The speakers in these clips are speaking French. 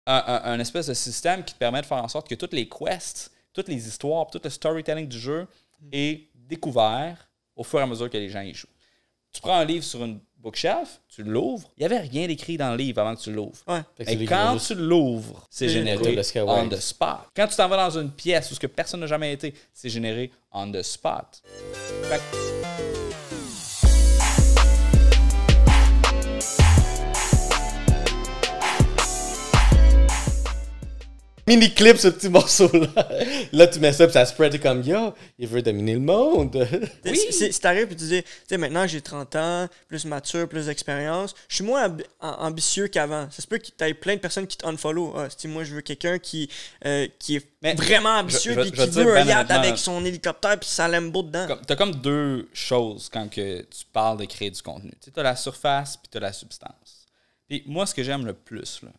un espèce de système qui te permet de faire en sorte que toutes les quests, toutes les histoires, tout le storytelling du jeu est découvert au fur et à mesure que les gens y jouent. Tu prends un livre sur une bookshelf, tu l'ouvres, il n'y avait rien d'écrit dans le livre avant que tu l'ouvres. Ouais. Et quand tu l'ouvres, c'est généré on the spot. Quand tu t'en vas dans une pièce où ce que personne n'a jamais été, c'est généré on the spot. Fait que, mini-clip, ce petit morceau-là. Là, tu mets ça, puis ça spread, t'es comme, yo, il veut dominer le monde. Oui. Si t'arrives et tu dis, tu sais, maintenant j'ai 30 ans, plus mature, plus d'expérience, je suis moins ambitieux qu'avant. Ça se peut que t'aies plein de personnes qui te unfollow. Ah, moi, je veux quelqu'un qui est vraiment ambitieux et qui veut un yacht avec son hélicoptère puis sa Lambo dedans. T'as comme deux choses quand que tu parles de créer du contenu. Tu as la surface puis tu as la substance. Puis moi, ce que j'aime le plus, là,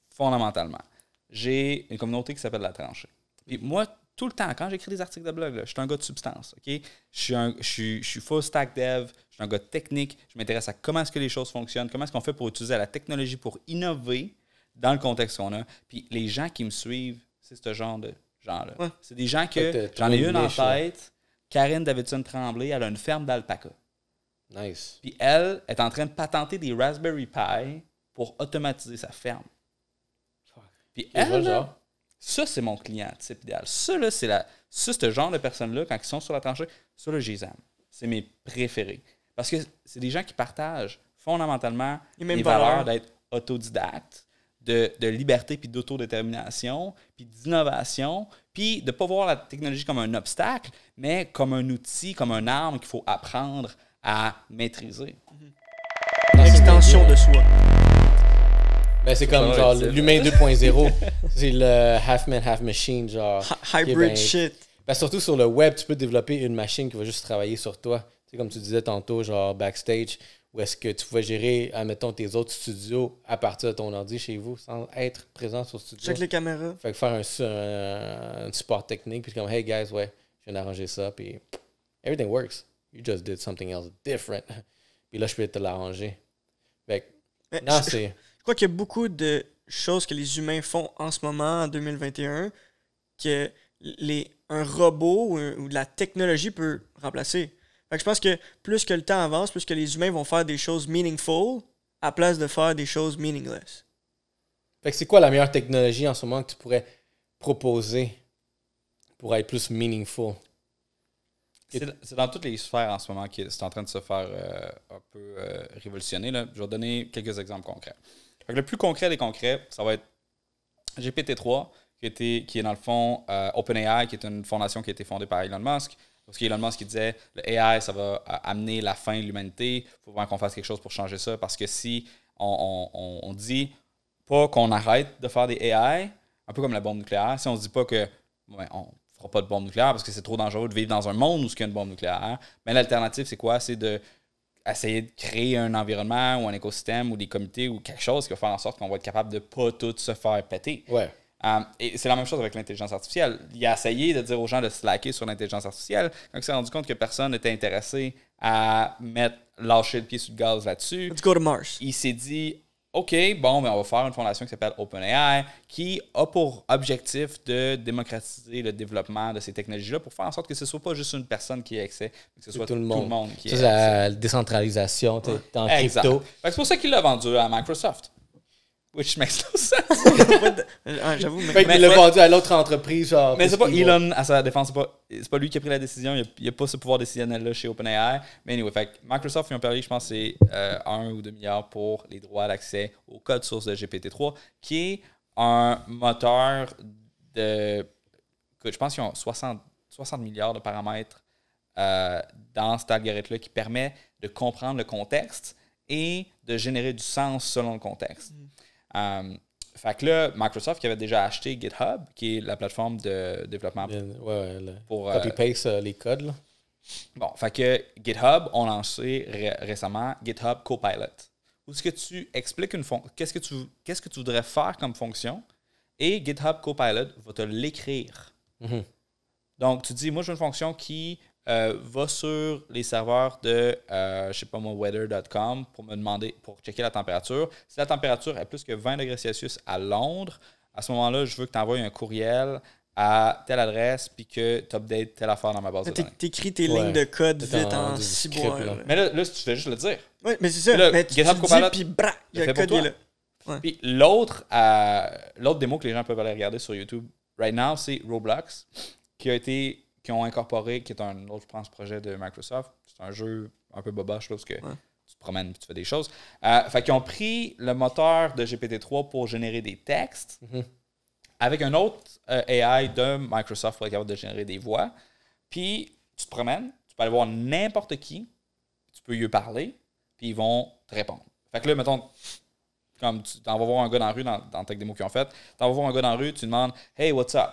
fondamentalement, j'ai une communauté qui s'appelle La Tranchée. Et moi, tout le temps, quand j'écris des articles de blog, là, je suis un gars de substance. Okay? Je suis full stack dev, je suis un gars technique, je m'intéresse à comment est-ce que les choses fonctionnent, comment est-ce qu'on fait pour utiliser la technologie pour innover dans le contexte qu'on a. Puis les gens qui me suivent, c'est ce genre de gens-là. Ouais. C'est des gens que j'en ai une en tête, Karine Davidson-Tremblay, elle a une ferme d'alpaca. Nice. Puis elle est en train de patenter des Raspberry Pi pour automatiser sa ferme. Puis elle, là, ça, c'est mon client type idéal. Ça, là, c'est ce genre de personnes-là, quand ils sont sur la tranchée, ça, là, je les aime. C'est mes préférés. Parce que c'est des gens qui partagent fondamentalement les valeurs d'être autodidacte, de liberté puis d'autodétermination, puis d'innovation, puis de ne pas voir la technologie comme un obstacle, mais comme un outil, comme une arme qu'il faut apprendre à maîtriser. L'extension de soi. Ben, c'est comme genre l'humain 2.0. C'est le half man, half machine, genre. Hybrid shit. Ben, surtout sur le web, tu peux développer une machine qui va juste travailler sur toi. Tu sais, comme tu disais tantôt, genre backstage, où est-ce que tu pouvais gérer, admettons, tes autres studios à partir de ton ordi chez vous, sans être présent sur le studio. Check les caméras. Fait que faire un support technique, puis comme, hey guys, ouais, je viens d'arranger ça, puis everything works. You just did something else different. Puis là, je peux te l'arranger. Fait que, non, c'est... Je crois qu'il y a beaucoup de choses que les humains font en ce moment, en 2021, que un robot ou de la technologie peut remplacer. Fait que je pense que plus que le temps avance, plus que les humains vont faire des choses meaningful à place de faire des choses meaningless. Fait que c'est quoi la meilleure technologie en ce moment que tu pourrais proposer pour être plus meaningful? C'est dans toutes les sphères en ce moment que c'est en train de se faire un peu révolutionner. Là. Je vais donner quelques exemples concrets. Fait que le plus concret des concrets, ça va être GPT-3, qui est dans le fond OpenAI, qui est une fondation qui a été fondée par Elon Musk. Parce qu'Elon Musk il disait le AI, ça va amener la fin de l'humanité. Il faut vraiment qu'on fasse quelque chose pour changer ça. Parce que si on dit pas qu'on arrête de faire des AI, un peu comme la bombe nucléaire, si on se dit pas que on fera pas de bombe nucléaire parce que c'est trop dangereux de vivre dans un monde où il y a une bombe nucléaire, mais l'alternative, c'est quoi? C'est d'essayer de créer un environnement ou un écosystème ou des comités ou quelque chose qui va faire en sorte qu'on va être capable de pas tout se faire péter. Ouais. Et c'est la même chose avec l'intelligence artificielle. Il a essayé de dire aux gens de slacker sur l'intelligence artificielle. Quand il s'est rendu compte que personne n'était intéressé à lâcher le pied sur le gaz là-dessus, Let's go to Mars. Il s'est dit, OK, bon, mais on va faire une fondation qui s'appelle OpenAI qui a pour objectif de démocratiser le développement de ces technologies-là pour faire en sorte que ce ne soit pas juste une personne qui ait accès, mais que ce soit tout le monde qui ait accès. C'est la décentralisation, dans crypto. C'est pour ça qu'il l'a vendu à Microsoft. Which makes no sense. J'avoue, mais il l'a vendu à l'autre entreprise. Genre, mais c'est pas Elon, à sa défense, c'est pas lui qui a pris la décision. Il n'y a pas ce pouvoir décisionnel-là chez OpenAI. Mais anyway, fait Microsoft, ils ont parlé, je pense, c'est 1 ou 2 milliards pour les droits d'accès au code source de GPT-3, qui est un moteur de... Je pense qu'ils ont 60 milliards de paramètres dans cet algorithme-là qui permet de comprendre le contexte et de générer du sens selon le contexte. Fait que là, Microsoft qui avait déjà acheté GitHub, qui est la plateforme de développement pour copy-paste les codes. Là. Bon, fait que GitHub ont lancé récemment GitHub Copilot. Où est-ce que tu expliques qu'est-ce que tu voudrais faire comme fonction et GitHub Copilot va te l'écrire. Mm-hmm. Donc, tu dis, moi, j'ai une fonction qui va sur les serveurs de, je sais pas moi, weather.com pour me demander, pour checker la température. Si la température est plus que 20 degrés Celsius à Londres, à ce moment-là, je veux que tu envoies un courriel à telle adresse puis que tu updates telle affaire dans ma base de données. T'écris tes lignes de code vite en du ciboire. script, là. Mais là, tu fais juste le dire. Ouais, mais c'est ça. Là, Mais tu GitHub dis, Copilot, puis bra, il y a le le fait code pour qui est toi. là. Puis l'autre démo que les gens peuvent aller regarder sur YouTube right now, c'est Roblox, qui ont incorporé, qui est un autre, je pense, projet de Microsoft. C'est un jeu un peu boboche, là, parce que tu te promènes et tu fais des choses. Fait qu'ils ont pris le moteur de GPT-3 pour générer des textes avec un autre AI de Microsoft pour être capable de générer des voix. Puis tu te promènes, tu peux aller voir n'importe qui, tu peux lui parler, puis ils vont te répondre. Fait que là, mettons, comme tu vas voir un gars dans la rue, dans ta démo qu'ils ont fait, tu vas voir un gars dans la rue, tu demandes « Hey, what's up? »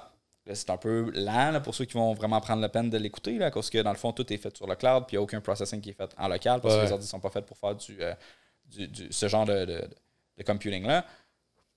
Là, c'est un peu lent là, pour ceux qui vont vraiment prendre la peine de l'écouter, là, parce que dans le fond, tout est fait sur le cloud, puis il n'y a aucun processing qui est fait en local, parce que les ordi ne sont pas faits pour faire ce genre de computing-là.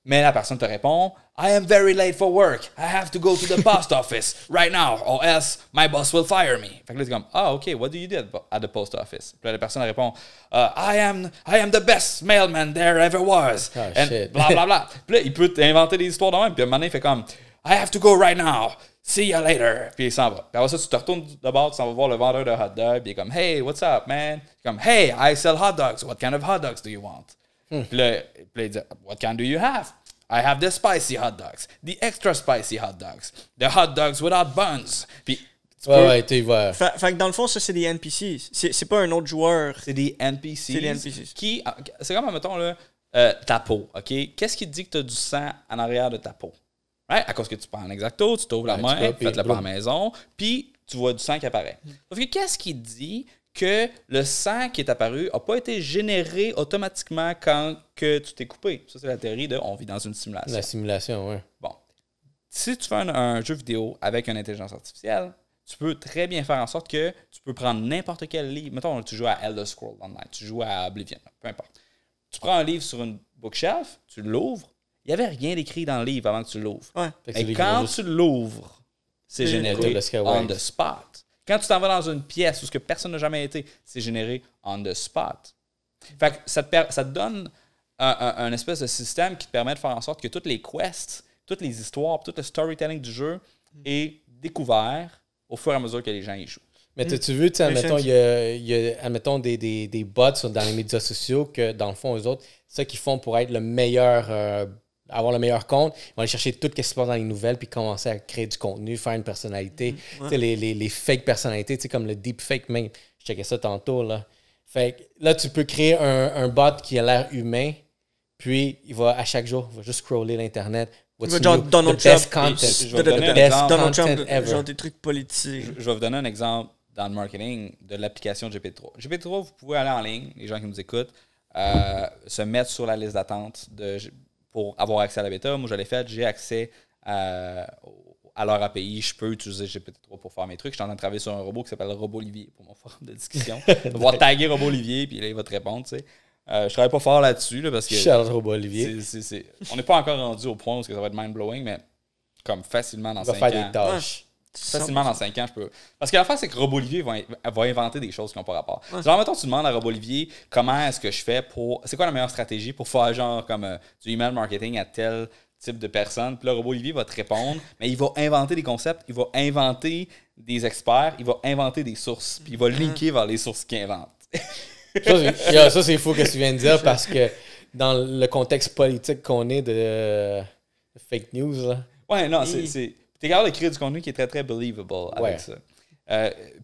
Mais la personne te répond « I am very late for work. I have to go to the post office right now, or else my boss will fire me. » Fait que là, tu es comme « Ah, OK, what do you do at the post office? » Puis là, la personne répond I am the best mailman there ever was. Oh, And shit. bla, bla, bla. Puis là, il peut inventer des histoires de même. Puis à un moment donné, il fait comme « I have to go right now. See you later. » Puis il s'en va. Puis après ça, tu te retournes de bord, tu s'en vas voir le vendeur de hot dogs. Puis il est comme « Hey, what's up, man? » Il est comme « Hey, I sell hot dogs. What kind of hot dogs do you want? » Puis là, il dit « What kind do you have? » I have the spicy hot dogs, the extra spicy hot dogs, the hot dogs without buns. Puis, tu vas. Fait que dans le fond, ça, c'est des NPC. C'est pas un autre joueur. C'est des NPC. C'est des NPC. C'est comme, mettons, là, ta peau, OK? Qu'est-ce qui te dit que tu as du sang en arrière de ta peau? Right? À cause que tu prends un exacto, tu t'ouvres la main, faites-le par la maison, puis tu vois du sang qui apparaît. Sauf que qu'est-ce qui te dit que le sang qui est apparu n'a pas été généré automatiquement quand que tu t'es coupé? Ça, c'est la théorie de « on vit dans une simulation ». La simulation, oui. Bon. Si tu fais un jeu vidéo avec une intelligence artificielle, tu peux très bien faire en sorte que tu peux prendre n'importe quel livre. Mettons, tu joues à Elder Scrolls Online, tu joues à Oblivion, peu importe. Tu prends un livre sur une bookshelf, tu l'ouvres, il n'y avait rien d'écrit dans le livre avant que tu l'ouvres. Ouais. Mais quand tu l'ouvres, c'est généré on the spot. Quand tu t'en vas dans une pièce où ce que personne n'a jamais été, c'est généré on the spot. Fait que ça te donne un espèce de système qui te permet de faire en sorte que toutes les quests, toutes les histoires, tout le storytelling du jeu est découvert au fur et à mesure que les gens y jouent. Mais t'as-tu vu, admettons, il y a admettons, des bots dans les médias sociaux que, dans le fond, eux autres, c'est ça qu'ils font pour être le meilleur, avoir le meilleur compte. Ils vont aller chercher tout ce qui se passe dans les nouvelles puis commencer à créer du contenu, faire une personnalité. Tu sais, les fake personnalités, tu sais, comme le deepfake même. Je checkais ça tantôt, là. Fait que là, tu peux créer un bot qui a l'air humain, puis il va, à chaque jour, il va juste scroller l'Internet. Il va genre Donald Trump. Je vais vous donner un exemple. Donald Trump, genre des trucs politiques. Je vais vous donner un exemple dans le marketing de l'application GPT-3. GPT-3, vous pouvez aller en ligne, les gens qui nous écoutent, se mettre sur la liste d'attente pour avoir accès à la bêta. Moi, je l'ai fait, j'ai accès à leur API. Je peux utiliser GPT-3 pour faire mes trucs. Je suis en train de travailler sur un robot qui s'appelle Robot-Olivier pour mon forum de discussion. Je vais pouvoir taguer Robot-Olivier, puis là, il va te répondre, tu sais. Je travaille pas fort là-dessus, là, parce que... Charles Robot-Olivier. On n'est pas encore rendu au point où ça va être mind-blowing, mais comme facilement dans 5 ans... Il va faire des tâches. Facilement dans 5 ans, je peux... Parce que l'affaire, c'est que Robot-Olivier va inventer des choses qui n'ont pas rapport. Genre, mettons, tu demandes à Robot-Olivier comment est-ce que je fais pour... C'est quoi la meilleure stratégie pour faire genre comme du email marketing à tel type de personne? Puis là, Robot-Olivier va te répondre, mais il va inventer des concepts, il va inventer des experts, il va inventer des sources, puis il va linker vers les sources qu'il invente. Ça, c'est fou que tu viens de dire parce que dans le contexte politique qu'on est de fake news, là. Ouais, non, t'es capable de créer du contenu qui est très, très believable avec ça.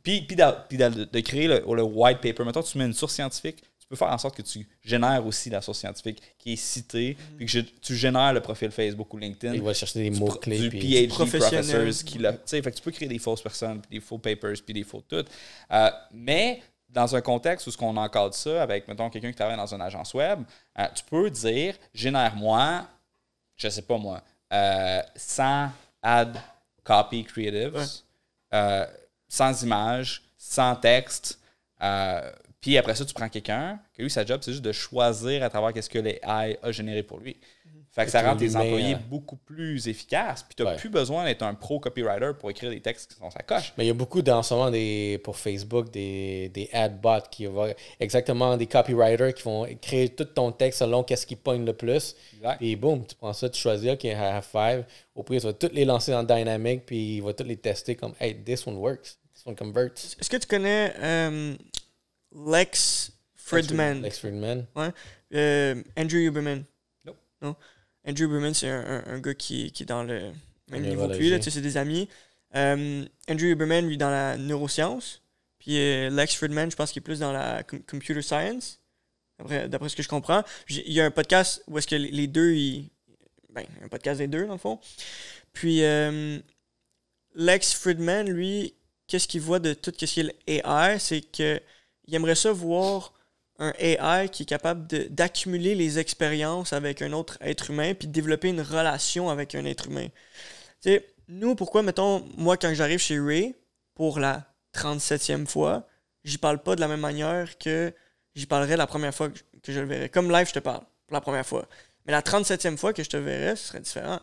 Puis de créer le white paper. Mettons, tu mets une source scientifique, tu peux faire en sorte que tu génères aussi la source scientifique qui est citée, puis que tu génères le profil Facebook ou LinkedIn. Il va chercher des mots-clés. Du PhD professors qui l'a. Tu sais, fait que tu peux créer des fausses personnes, puis des faux papers, puis des faux tout. Mais dans un contexte où ce qu'on encadre ça avec, mettons, quelqu'un qui travaille dans une agence web, tu peux dire, génère-moi, je sais pas moi, 100 ad copy creatives, sans images, sans texte, puis après ça, tu prends quelqu'un, que lui, sa job, c'est juste de choisir à travers qu'est-ce que l'AI a généré pour lui. Fait que ça rend tes l'humain, employés beaucoup plus efficaces. Puis tu n'as plus besoin d'être un pro copywriter pour écrire des textes qui sont sa coche. Mais il y a beaucoup en ce moment pour Facebook des ad bots qui vont exactement des copywriters qui vont créer tout ton texte selon qu'est-ce qui pogne le plus. Exact. Puis boum, tu prends ça, tu choisis, OK, I have 5. Au pire, tu vas tous les lancer dans Dynamic, puis il va tous les tester comme, hey, this one works. This one converts. Est-ce que tu connais Lex Fridman? Lex Fridman. Ouais. Andrew Huberman? Nope. Non. Andrew Huberman, c'est un gars qui est dans le même niveau que lui. Neurologie. Tu sais, c'est des amis. Andrew Huberman, lui, dans la neuroscience. Puis Lex Fridman, je pense qu'il est plus dans la computer science. D'après ce que je comprends. Il y a un podcast où est-ce que les deux, un podcast des deux, dans le fond. Puis Lex Fridman, lui, qu'est-ce qu'il voit de tout ce qui est l'AI, c'est qu'il aimerait ça voir un AI qui est capable d'accumuler les expériences avec un autre être humain puis de développer une relation avec un être humain. Tu sais, nous, pourquoi, mettons, moi, quand j'arrive chez Ray, pour la 37e fois, j'y parle pas de la même manière que j'y parlerais la première fois que je le verrais. Comme live, je te parle pour la première fois. Mais la 37e fois que je te verrais, ce serait différent.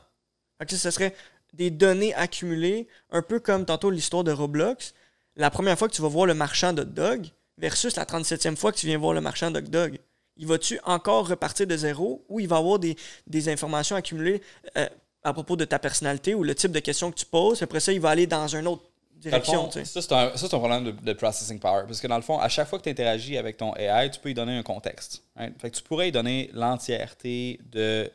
Fait que ce serait des données accumulées, un peu comme tantôt l'histoire de Roblox. La première fois que tu vas voir le marchand d'hot dog versus la 37e fois que tu viens voir le marchand d'hot dog. Il va-tu encore repartir de zéro ou il va avoir des informations accumulées à propos de ta personnalité ou le type de questions que tu poses. Après ça, il va aller dans une autre direction. Fond, ça, c'est un problème de processing power. Parce que dans le fond, à chaque fois que tu interagis avec ton AI, tu peux lui donner un contexte. Right? Fait que tu pourrais lui donner l'entièreté de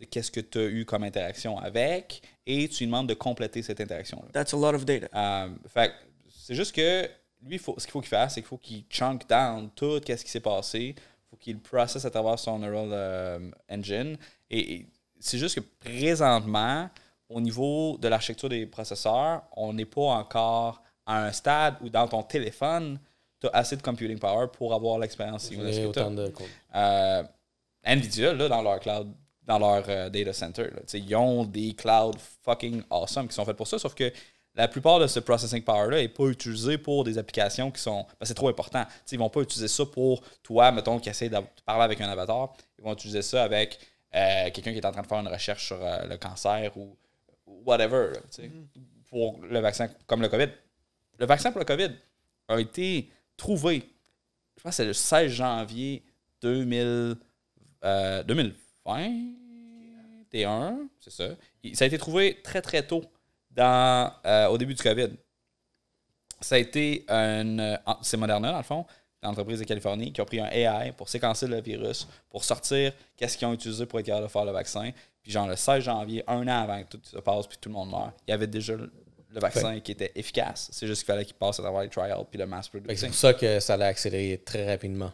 qu'est-ce que tu as eu comme interaction avec et tu lui demandes de compléter cette interaction-là. That's a lot of data. Fait que c'est juste que lui, ce qu'il faut qu'il fasse, c'est qu'il faut qu'il chunk down tout ce qui s'est passé. Il faut qu'il processe à travers son neural engine. Et c'est juste que présentement, au niveau de l'architecture des processeurs, on n'est pas encore à un stade où dans ton téléphone, tu as assez de computing power pour avoir l'expérience. NVIDIA, là, dans leur cloud, dans leur data center, là, ils ont des clouds fucking awesome qui sont faits pour ça, sauf que la plupart de ce processing power-là n'est pas utilisé pour des applications qui sont... c'est trop important. T'sais, ils ne vont pas utiliser ça pour toi, mettons, qui essaie de parler avec un avatar. Ils vont utiliser ça avec quelqu'un qui est en train de faire une recherche sur le cancer ou whatever, là, pour le vaccin comme le COVID. Le vaccin pour le COVID a été trouvé, je pense que c'est le 16 janvier 2021, c'est ça. Ça a été trouvé très, très tôt au début du COVID. Ça a été c'est Moderna, dans le fond, l'entreprise de Californie, qui a pris un AI pour séquencer le virus, pour sortir qu'est-ce qu'ils ont utilisé pour être capable de faire le vaccin. Puis genre le 16 janvier, un an avant que tout se passe puis tout le monde meurt, il y avait déjà le vaccin qui était efficace. C'est juste qu'il fallait qu'il passe à travers les trials puis le mass production. C'est pour ça que ça l'a accéléré très rapidement.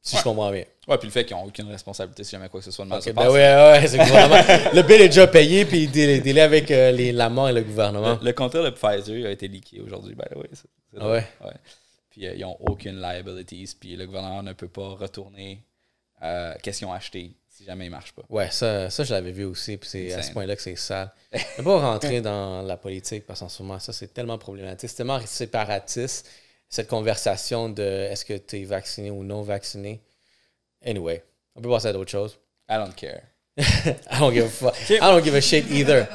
Si je comprends bien. Ouais, puis le fait qu'ils n'ont aucune responsabilité si jamais quoi que ce soit de mal se Ben passe. ouais, c'est le gouvernement. Le bill est déjà payé, puis il délai avec la mort et le gouvernement. Le contrat de Pfizer a été leaké aujourd'hui, by the way. Ouais. Puis ils n'ont aucune liabilities, puis le gouvernement ne peut pas retourner qu'est-ce qu'ils ont acheté si jamais il ne marche pas. Ouais, ça je l'avais vu aussi, puis c'est à ce point-là que c'est sale. Ne pas rentrer dans la politique, parce qu'en ce moment, ça, c'est tellement problématique. C'est tellement séparatiste, cette conversation de est-ce que tu es vacciné ou non vacciné. Anyway, on peut passer à d'autres choses. I don't care. I don't give a fuck. I don't give a shit either.